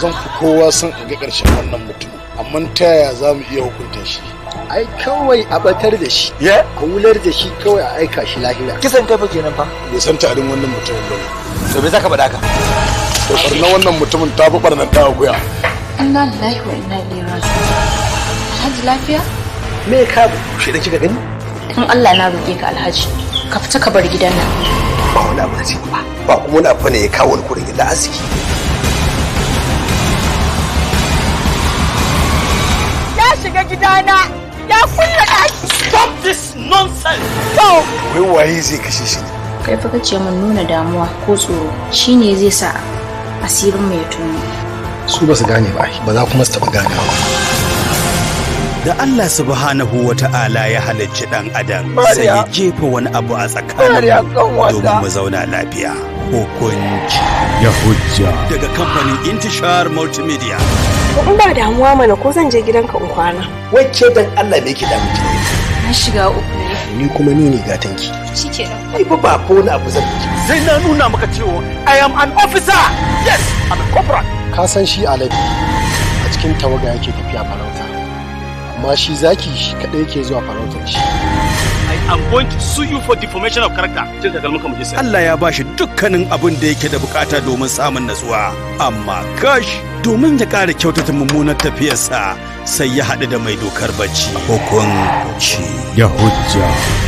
zan fi kowa son in ga ƙarshen wannan mutum, amma ta yaya za mu iya hukunta shi? Ai kawai a batar da shi, a wular da shi kawai a aika shi lahira. Kisan kai fa kenan fa. Bai san tarin wannan mutumin ba ne. To me zaka faɗa ka? To barna wannan mutumin ta fi barnan ta akuya. Inna lillahi wa inna ilaihi raji'un. Alhaji lafiya? Me ka shi da kika gani? In Allah na roƙe ka Alhaji, ka fita ka bar gidan nan. Ba wani abu da ba. Ba kuma wani abu ne ya kawo ni kurin illa aski. Ya shiga gidana, ya kulle ɗaki. Stop this nonsense. Wai waye zai kashe shi ne? Kai fa kace mun nuna damuwa ko tsoro shine zai sa asirin mu ya tono. Su ba su gane ba, ba za kuma su taɓa gane ba. Da Allah subhanahu wa ta'ala ya halicci ɗan adam sai ya jefa wani abu a tsakanin domin mu zauna lafiya. Hukunci ya hujja daga kamfanin Intishar Multimedia. In ba damuwa mana ko zan je gidanka in kwana. Wacce dan Allah me yake da mutum? Na shiga uku ne. Ni kuma ni ne gatanki. Shikenan. Ai ba ko wani abu zan yi. Sai na nuna maka cewa I am an officer. Yes, I'm a corporal. Ka san shi Alabi a cikin tawaga yake tafiya farauta. Amma shi zaki shi kadai yake zuwa farautar shi. I am going to sue you for defamation of character. Cin takalmin ka muje sai. Allah ya bashi dukkanin abin da yake da bukata domin samun natsuwa, amma kash domin ya ƙara kyautata mummunar tafiyarsa sai ya haɗu da mai dokar bacci. Hukunci ya hujja.